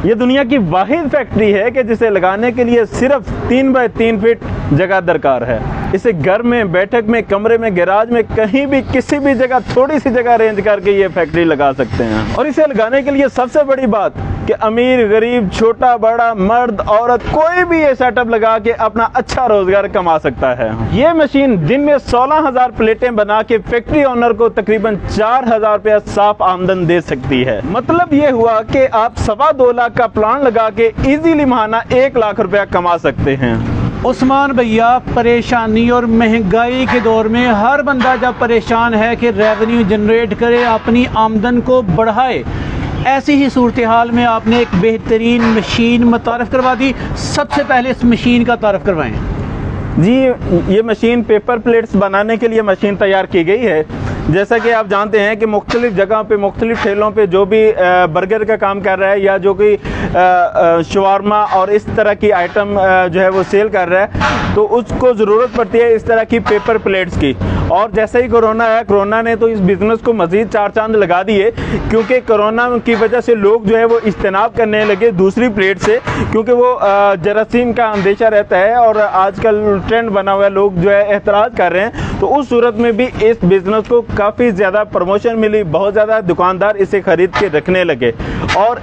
ये दुनिया की वाहिद फैक्ट्री है कि जिसे लगाने के लिए सिर्फ 3 बाय 3 फीट जगह दरकार है। इसे घर में, बैठक में, कमरे में, गैराज में, कहीं भी किसी भी जगह थोड़ी सी जगह अरेंज करके ये फैक्ट्री लगा सकते हैं। और इसे लगाने के लिए सबसे बड़ी बात कि अमीर, गरीब, छोटा बड़ा, मर्द, औरत, कोई भी ये सेटअप लगा के अपना अच्छा रोजगार कमा सकता है। ये मशीन दिन में 16,000 प्लेटें बना के फैक्ट्री ओनर को तकरीबन 4,000 रुपया साफ आमदन दे सकती है। मतलब ये हुआ कि आप 2.25 लाख का प्लान लगा के इजीली महाना 1 लाख रुपया कमा सकते हैं। उस्मान भैया, परेशानी और महंगाई के दौर में हर बंदा जब परेशान है कि रेवेन्यू जनरेट करे, अपनी आमदन को बढ़ाए, ऐसी ही सूरत हाल में आपने एक बेहतरीन मशीन मुतारफ़ करवा दी। सबसे पहले इस मशीन का तारफ़ करवाएं। जी, ये मशीन पेपर प्लेट्स बनाने के लिए मशीन तैयार की गई है। जैसा कि आप जानते हैं कि मुख्तलिफ जगहों पे, मुख्तलिफ ठेलों पे जो भी बर्गर का काम कर रहा है या जो कि शवारमा और इस तरह की आइटम जो है वो सेल कर रहा है, तो उसको ज़रूरत पड़ती है इस तरह की पेपर प्लेट्स की। और जैसे ही कोरोना है, कोरोना ने तो इस बिज़नेस को मज़ीद 4 चांद लगा दिए, क्योंकि कोरोना की वजह से लोग जो है वो इज्तनाब करने लगे दूसरी प्लेट से, क्योंकि वो जरासीम का अंदेशा रहता है और आजकल ट्रेंड बना हुआ है, लोग जो है एतराज़ कर रहे हैं। तो उस सूरत में भी इस बिज़नेस को काफ़ी ज़्यादा प्रमोशन मिली, बहुत ज़्यादा दुकानदार इसे ख़रीद के रखने लगे। और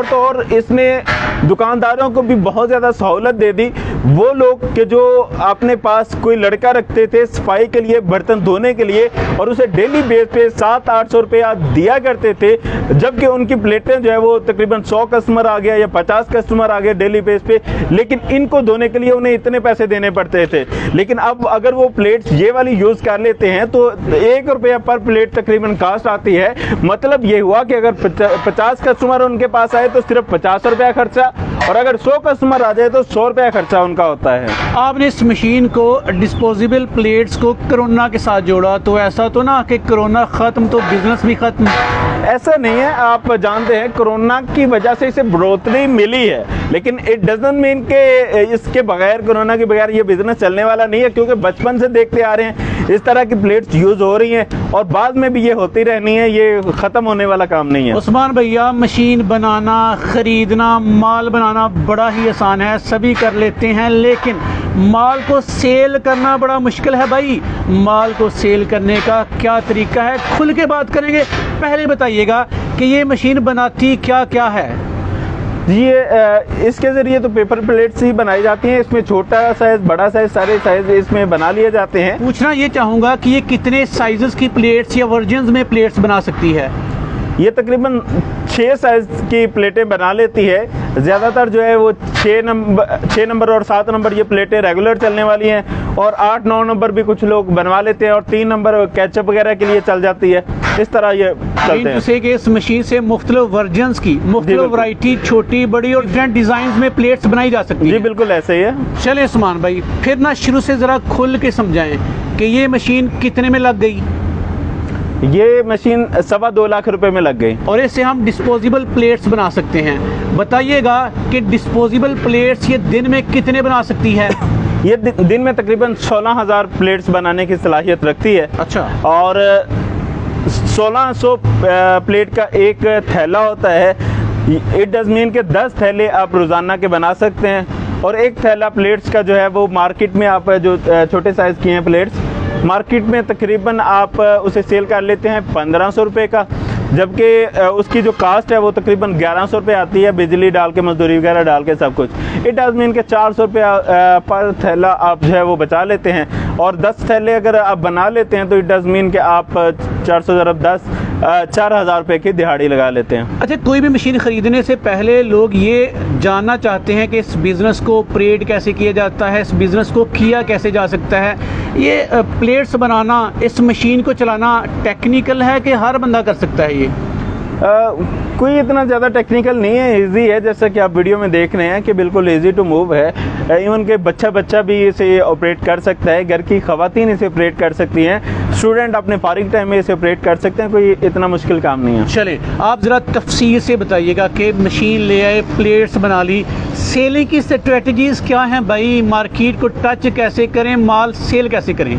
तो और इसने दुकानदारों को भी बहुत ज़्यादा सहूलत दे दी। वो लोग के जो अपने पास कोई लड़का रखते थे सफाई के लिए, बर्तन धोने के लिए, और उसे डेली बेस पे 700-800 रुपया दिया करते थे, जबकि उनकी प्लेटें जो है वो तकरीबन 100 कस्टमर आ गया या 50 कस्टमर आ गए डेली बेस पे, लेकिन इनको धोने के लिए उन्हें इतने पैसे देने पड़ते थे। लेकिन अब अगर वो प्लेट्स ये वाली यूज़ कर लेते हैं तो 1 रुपया पर प्लेट तकरीबन कास्ट आती है। मतलब ये हुआ कि अगर 50 कस्टमर उनके पास आए तो सिर्फ 50 रुपया खर्चा, और अगर 100 कस्टमर आ जाए तो 100 रुपया खर्चा उनका होता है। आपने इस मशीन को, डिस्पोजेबल प्लेट्स को कोरोना के साथ जोड़ा, तो ऐसा तो ना कि कोरोना ख़त्म तो बिजनेस भी ख़त्म? ऐसा नहीं है। आप जानते हैं कोरोना की वजह से इसे बढ़ोतरी मिली है, लेकिन इट डजंट मीन के इसके बगैर, कोरोना के बगैर ये बिजनेस चलने वाला नहीं है, क्योंकि बचपन से देखते आ रहे हैं इस तरह की प्लेट्स यूज़ हो रही हैं और बाद में भी ये होती रहनी है, ये ख़त्म होने वाला काम नहीं है। उस्मान भैया, मशीन बनाना, ख़रीदना, माल बनाना बड़ा ही आसान है, सभी कर लेते हैं, लेकिन माल को सेल करना बड़ा मुश्किल है भाई। माल को सेल करने का क्या तरीका है, खुल के बात करेंगे। पहले बताइएगा कि ये मशीन बनाती क्या क्या है? ये इसके ज़रिए तो पेपर प्लेट्स ही बनाई जाती हैं। इसमें छोटा साइज़, बड़ा साइज़, सारे साइज़ इसमें बना लिए जाते हैं। पूछना ये चाहूँगा कि ये कितने साइज़ की प्लेट्स या वर्जन्स में प्लेट्स बना सकती है? ये तकरीबन 6 साइज़ की प्लेटें बना लेती है। ज़्यादातर जो है वो 6 नंबर और 7 नंबर ये प्लेटें रेगुलर चलने वाली हैं, और 8-9 नंबर भी कुछ लोग बनवा लेते हैं, और 3 नंबर केचप वगैरह के लिए चल जाती है। इस तरह ये चलते हैं। कि इस मशीन से मुख्तलिफ वर्जन्स की, मुख्तलिफ वैरायटी, छोटी बड़ी और डिफरेंट डिज़ाइन में प्लेट्स बनाई जा सकती है। जी बिल्कुल ऐसे ही है। चले उस्मान भाई, फिर ना शुरू से ज़रा खुल के समझाएं कि ये मशीन कितने में लग गई? ये मशीन 2.25 लाख रुपए में लग गई, और इससे हम डिस्पोजेबल प्लेट्स बना सकते हैं। बताइएगा कि डिस्पोजेबल प्लेट्स ये दिन में कितने बना सकती है? ये दिन में तकरीबन 16,000 प्लेट्स बनाने की सलाहियत रखती है। अच्छा। और 1600 प्लेट का एक थैला होता है। इट डज मीन के 10 थैले आप रोज़ाना के बना सकते हैं, और एक थैला प्लेट्स का जो है वो मार्केट में आप जो छोटे साइज़ की हैं प्लेट्स, मार्केट में तकरीबन आप उसे सेल कर लेते हैं 1500 रुपये का, जबकि उसकी जो कास्ट है वो तकरीबन 1100 रुपये आती है, बिजली डाल के, मजदूरी वगैरह डाल के सब कुछ। इट डज मीन के 400 रुपया पर थैला आप जो है वो बचा लेते हैं, और 10 थैले अगर आप बना लेते हैं तो इट डज मीन के आप 400 ज़रब 10 4,000 रुपये की दिहाड़ी लगा लेते हैं। अच्छा, कोई भी मशीन ख़रीदने से पहले लोग ये जानना चाहते हैं कि इस बिज़नेस को ऑपरेट कैसे किया जाता है, इस बिज़नेस को किया कैसे जा सकता है। ये प्लेट्स बनाना, इस मशीन को चलाना टेक्निकल है कि हर बंदा कर सकता है? ये कोई इतना ज़्यादा टेक्निकल नहीं है, इजी है, जैसा कि आप वीडियो में देख रहे हैं कि बिल्कुल इजी टू मूव है। इवन के बच्चा भी इसे ऑपरेट कर सकता है, घर की ख़वातीन इसे ऑपरेट कर सकती हैं, स्टूडेंट अपने फारिग टाइम में इसे ऑपरेट कर सकते हैं। कोई इतना मुश्किल काम नहीं है। चले, आप ज़रा तफसील से बताइएगा कि मशीन ले आए, प्लेट्स बना ली, सेलिंग की स्ट्रेटजीज़ क्या हैं भाई? मार्केट को टच कैसे करें, माल सेल कैसे करें?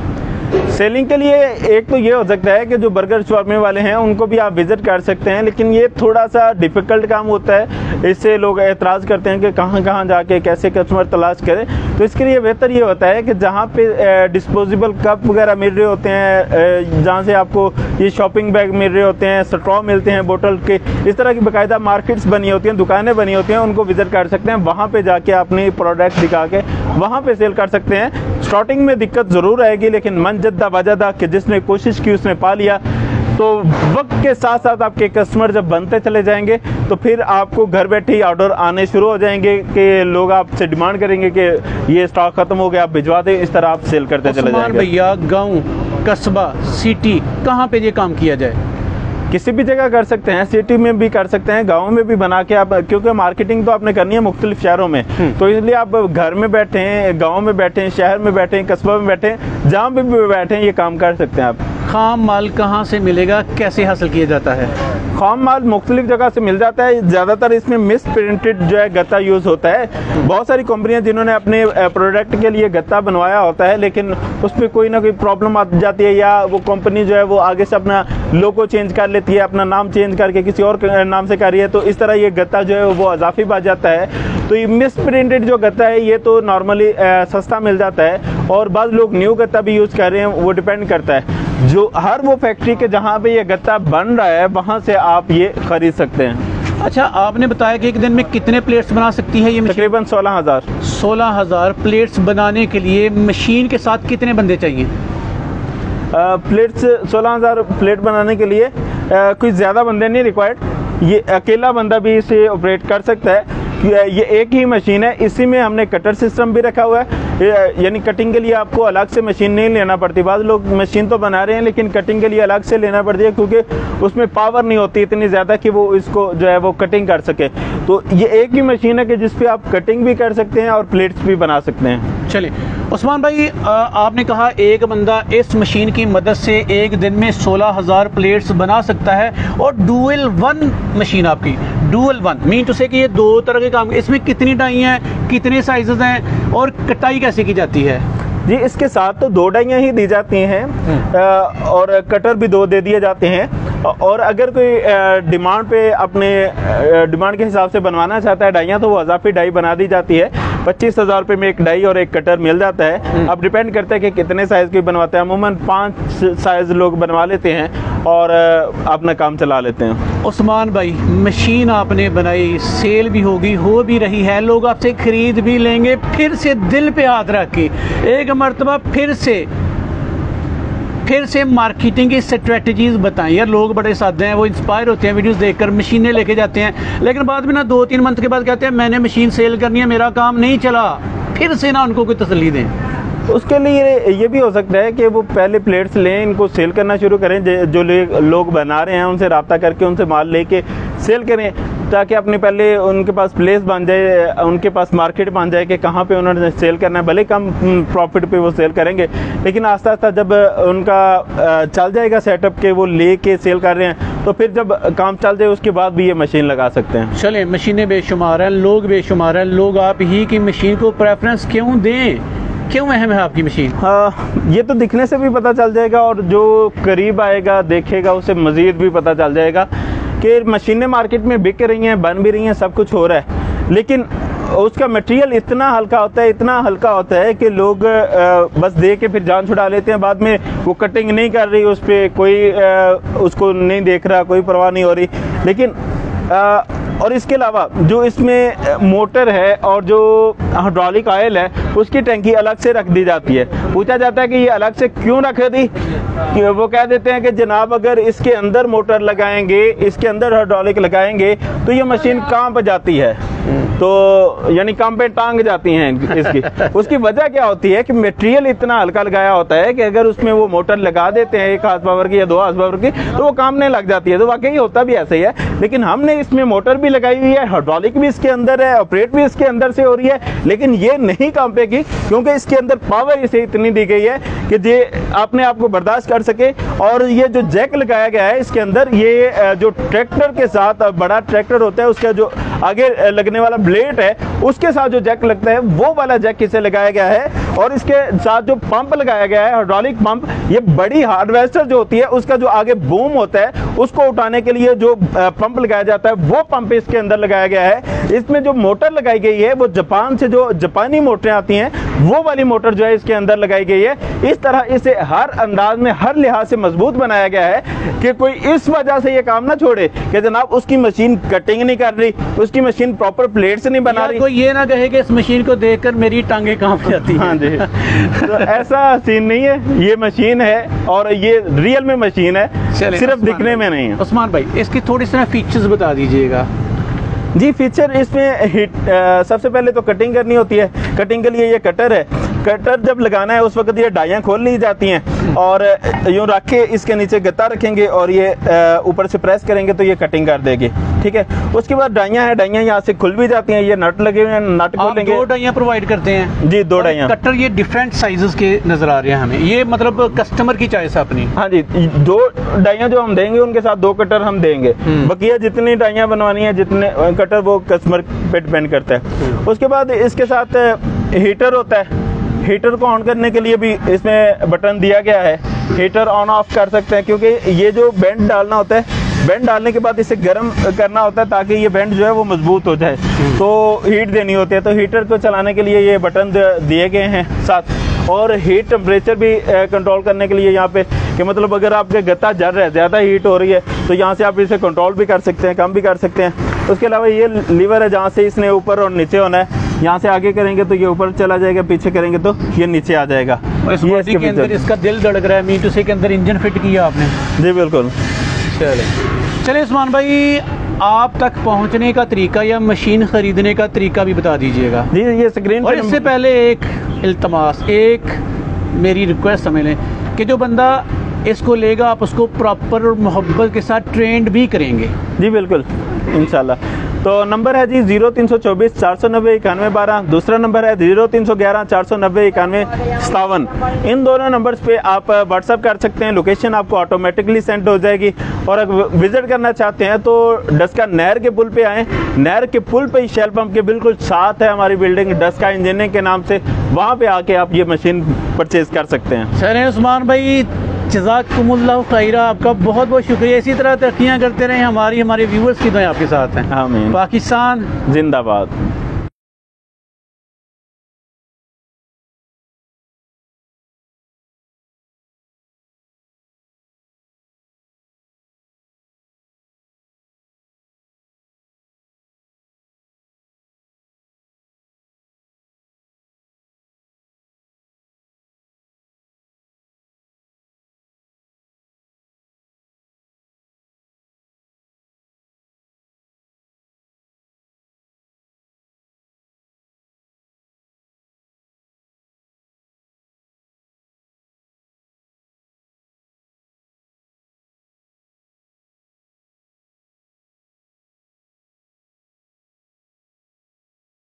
सेलिंग के लिए एक तो ये हो सकता है कि जो बर्गर शॉर्मे वाले हैं उनको भी आप विजिट कर सकते हैं, लेकिन ये थोड़ा सा डिफ़िकल्ट काम होता है। इससे लोग एतराज़ करते हैं कि कहाँ कहाँ जाके कैसे कस्टमर तलाश करें। तो इसके लिए बेहतर ये होता है कि जहाँ पे डिस्पोजेबल कप वगैरह मिल रहे होते हैं, जहाँ से आपको ये शॉपिंग बैग मिल रहे होते हैं, स्ट्रॉ मिलते हैं बोतल के, इस तरह की बाकायदा मार्केट्स बनी होती हैं, दुकानें बनी होती हैं, उनको विजिट कर सकते हैं। वहाँ पे जाके अपनी प्रोडक्ट दिखा के वहाँ पे सेल कर सकते हैं। स्टार्टिंग में दिक्कत ज़रूर आएगी, लेकिन मन जद्दा वजदा कि जिसने कोशिश की उसने पा लिया। तो वक्त के साथ साथ आपके कस्टमर जब बनते चले जाएंगे तो फिर आपको घर बैठे ही ऑर्डर आने शुरू हो जाएंगे कि लोग आपसे डिमांड करेंगे कि ये स्टॉक खत्म हो गया, आप भिजवा दें। इस तरह आप सेल करते चले जाएंगे। भैया गाँव, कस्बा, सिटी, कहाँ पे ये काम किया जाए? किसी भी जगह कर सकते हैं, सिटी में भी कर सकते हैं, गांव में भी बना के आप, क्योंकि मार्केटिंग तो आपने करनी है मुख्तलिफ शहरों में, तो इसलिए आप घर में बैठे हैं, गांव में बैठे हैं, शहर में बैठे हैं, कस्बा में बैठे हैं, जहाँ भी बैठे हैं ये काम कर सकते हैं आप। खाम माल कहाँ से मिलेगा, कैसे हासिल किया जाता है? खाम माल मुख्तलिफ जगह से मिल जाता है। ज़्यादातर इसमें मिस प्रिंटेड जो है गत्ता यूज़ होता है। बहुत सारी कंपनियां जिन्होंने अपने प्रोडक्ट के लिए गत्ता बनवाया होता है, लेकिन उस पर कोई ना कोई प्रॉब्लम आ जाती है, या वो कंपनी जो है वो आगे से अपना लोगो चेंज कर लेती है, अपना नाम चेंज करके किसी और नाम से कर रही है, तो इस तरह ये गत्ता जो है वो अजाफी बात जाता है। तो ये मिस प्रिंटेड जो गत्ता है ये तो नॉर्मली सस्ता मिल जाता है, और बाद लोग न्यू गत्ता भी यूज़ कर रहे हैं, वो डिपेंड करता है। जो हर वो फैक्ट्री के जहाँ पे ये गत्ता बन रहा है वहाँ से आप ये खरीद सकते हैं। अच्छा, आपने बताया कि एक दिन में कितने प्लेट्स बना सकती है ये मशीन? तकरीबन 16,000। 16,000 प्लेट्स बनाने के लिए मशीन के साथ कितने बंदे चाहिए? प्लेट्स 16,000 प्लेट बनाने के लिए कोई ज़्यादा बंदे नहीं रिक्वायर्ड। ये अकेला बंदा भी इसे ऑपरेट कर सकता है। ये एक ही मशीन है, इसी में हमने कटर सिस्टम भी रखा हुआ है, यानी कटिंग के लिए आपको अलग से मशीन नहीं लेना पड़ती। बाद लोग मशीन तो बना रहे हैं लेकिन कटिंग के लिए अलग से लेना पड़ती है, क्योंकि उसमें पावर नहीं होती इतनी ज़्यादा कि वो इसको जो है वो कटिंग कर सके। तो ये एक ही मशीन है कि जिस पे आप कटिंग भी कर सकते हैं और प्लेट्स भी बना सकते हैं। चलिए उस्मान भाई, आपने कहा एक बंदा इस मशीन की मदद से एक दिन में 16,000 प्लेट्स बना सकता है, और डुअल वन मशीन आपकी, डुअल वन मीन टू से कि ये दो तरह के काम, इसमें कितनी डाई हैं, कितने साइजेस हैं, और कटाई कैसे की जाती है? जी, इसके साथ तो 2 डाइयाँ ही दी जाती हैं, और कटर भी 2 दे दिए जाते हैं। और अगर कोई डिमांड पे अपने डिमांड के हिसाब से बनवाना चाहता है डाइयाँ, तो वो अजाफी डाई बना दी जाती है। 25,000 रुपये में एक डाई और एक कटर मिल जाता है। अब डिपेंड करता है कि कितने साइज़ की बनवाते हैं। अमूमन 5 साइज़ लोग बनवा लेते हैं और अपना काम चला लेते हैं। उस्मान भाई, मशीन आपने बनाई, सेल भी होगी, हो भी रही है, लोग आपसे खरीद भी लेंगे। फिर से दिल पे हाथ रख के एक मरतबा फिर से मार्केटिंग की स्ट्रेटजीज बताएं। यार लोग बड़े सादे हैं, वो इंस्पायर होते हैं वीडियोस देखकर, मशीनें लेके जाते हैं, लेकिन बाद में ना 2-3 मंथ के बाद कहते हैं मैंने मशीन सेल करनी है, मेरा काम नहीं चला। फिर से ना उनको कोई तसल्ली दें। उसके लिए ये भी हो सकता है कि वो पहले प्लेट्स लें, इनको सेल करना शुरू करें। जो लोग बना रहे हैं उनसे रब्ता करके उनसे माल लेके सेल करें, ताकि अपने पहले उनके पास प्लेस बन जाए, उनके पास मार्केट बन जाए कि कहाँ पे उन्होंने सेल करना है। भले कम प्रॉफिट पे वो सेल करेंगे, लेकिन आस्ता आस्ता जब उनका चल जाएगा सेटअप के वो लेके सेल कर रहे हैं, तो फिर जब काम चल जाए उसके बाद भी ये मशीन लगा सकते हैं। चलें, मशीनें बेशुमार हैं, लोग बेशुमार हैं, लोग आप ही की मशीन को प्रेफरेंस क्यों दें? क्यों अहम है आपकी मशीन? ये तो दिखने से भी पता चल जाएगा, और जो करीब आएगा देखेगा उसे मज़ीद भी पता चल जाएगा कि मशीनें मार्केट में बिक रही हैं, बन भी रही हैं, सब कुछ हो रहा है, लेकिन उसका मटेरियल इतना हल्का होता है कि लोग बस देख के फिर जान छुड़ा लेते हैं। बाद में वो कटिंग नहीं कर रही, उस पर कोई उसको नहीं देख रहा, कोई परवाह नहीं हो रही। लेकिन और इसके अलावा जो इसमें मोटर है और जो हाइड्रोलिक ऑयल है उसकी टंकी अलग से रख दी जाती है। पूछा जाता है कि ये अलग से क्यों रख दी, वो कह देते हैं कि जनाब अगर इसके अंदर मोटर लगाएंगे, इसके अंदर हाइड्रोलिक लगाएंगे तो ये मशीन काम पे जाती है, तो यानी काम पे टांग जाती हैं इसकी। उसकी वजह क्या होती है कि मटेरियल इतना हल्का लगाया होता है कि अगर उसमें वो मोटर लगा देते हैं 1 हाथ पावर की या 2 हाथ पावर की, तो वो काम नहीं लग जाती है। तो वाकई होता भी ऐसे ही है, लेकिन हमने इसमें मोटर भी लगाई हुई है, हाइड्रोलिक भी इसके अंदर है, ऑपरेट भी इसके अंदर से हो रही है, लेकिन ये नहीं काम पे की, क्योंकि इसके अंदर पावर इसे इतनी दी गई है कि ये अपने आप को बर्दाश्त कर सके। और ये जो जैक लगाया गया है इसके अंदर, ये जो ट्रैक्टर के साथ बड़ा ट्रैक्टर होता है उसका जो आगे लगने वाला ब्लेड है उसके साथ जो जैक लगता है वो वाला जैक इसे लगाया गया है। और इसके साथ जो पंप लगाया गया है हाइड्रोलिक पंप, ये बड़ी हार्वेस्टर जो होती है उसका जो आगे बूम होता है उसको उठाने के लिए जो पंप लगाया जाता है वो पंप इसके अंदर लगाया गया है। इसमें जो मोटर लगाई गई है वो जापान से जो जापानी मोटरें आती हैं वो वाली मोटर जो है इसके अंदर लगाई गई है। इस तरह इसे हर अंदाज में हर लिहाज से मजबूत बनाया गया है कि कोई इस वजह से ये काम ना छोड़े कि जनाब उसकी मशीन कटिंग नहीं कर रही, उसकी मशीन प्रॉपर प्लेट्स नहीं बना रही, कोई ये ना कहे कि इस मशीन को देखकर मेरी टांगे कांप जाती हैं। हाँ जी, तो ऐसा सीन नहीं है, ये मशीन है और ये रियल में मशीन है, सिर्फ दिखने में नहीं है। उस्मान भाई इसकी थोड़ी सी फीचर्स बता दीजिएगा। जी फीचर इसमें सबसे पहले तो कटिंग करनी होती है। कटिंग के लिए ये कटर है, कटर जब लगाना है उस वक्त ये डाइयाँ खोल ली जाती हैं और यूँ रख के इसके नीचे गत्ता रखेंगे और ये ऊपर से प्रेस करेंगे तो ये कटिंग कर देगी, ठीक है। उसके बाद डाइयाँ हैं, डाइयाँ यहाँ से खुल भी जाती हैं, ये नट लगे हुए हैं, नट खोलेंगे। 2 डाइयाँ प्रोवाइड करते हैं? जी 2 डाइयाँ। कटर ये डिफरेंट साइजेस के नजर आ रहे हैं हमें, ये मतलब कस्टमर की चॉइस है अपनी? हाँ जी, 2 डाइयाँ जो हम देंगे उनके साथ 2 कटर हम देंगे, बकिया जितनी डाइयाँ बनवानी है जितने कटर वो कस्टमर पे डिपेंड करता है। उसके बाद इसके साथ हीटर होता है, हीटर को ऑन करने के लिए भी इसमें बटन दिया गया है, हीटर ऑन ऑफ कर सकते हैं क्योंकि ये जो बेंड डालना होता है, बेंड डालने के बाद इसे गर्म करना होता है ताकि ये बेंड जो है वो मजबूत हो जाए, तो हीट देनी होती है। तो हीटर को चलाने के लिए ये बटन दिए गए हैं साथ, और हीट टेम्परेचर भी कंट्रोल करने के लिए यहाँ पे कि मतलब अगर आपके गत्ता जल रहा है, ज़्यादा हीट हो रही है तो यहाँ से आप इसे कंट्रोल भी कर सकते हैं, कम भी कर सकते हैं। उसके अलावा ये लीवर है जहाँ से इसने ऊपर और नीचे होना है, यहाँ से आगे करेंगे तो ये ऊपर चला जाएगा, पीछे करेंगे तो ये नीचे आ जाएगा। इस बॉडी के अंदर इसका दिल धड़क रहा है, मीट उसे के अंदर इंजन फिट किया आपने? जी बिल्कुल। चले उस्मान भाई, आप तक पहुंचने का तरीका या मशीन खरीदने का तरीका भी बता दीजिएगा। जी ये स्क्रीन और इससे पहले एक इल्तमास, एक मेरी रिक्वेस्ट समझ लें कि जो बंदा इसको लेगा आप उसको प्रॉपर और मोहब्बत के साथ ट्रेंड भी करेंगे। जी बिल्कुल इंशाल्लाह। तो नंबर है जी 0324 490 9112, दूसरा नंबर है 0311 490 9157। इन दोनों नंबर्स पे आप व्हाट्सअप कर सकते हैं, लोकेशन आपको ऑटोमेटिकली सेंड हो जाएगी। और अगर विजिट करना चाहते हैं तो डस्का नहर के पुल पे आएँ, नहर के पुल पे ही शेल पंप के बिल्कुल साथ है हमारी बिल्डिंग डस्का इंजीनियरिंग के नाम से, वहाँ पे आके आप ये मशीन परचेज कर सकते हैं। सर उस्मान भाई जज़ाकुमुल्लाह खैरा, आपका बहुत बहुत शुक्रिया, इसी तरह तरक्कियाँ करते रहें, हमारे व्यूअर्स की दुआ आपके साथ हैं। आमीन। पाकिस्तान जिंदाबाद।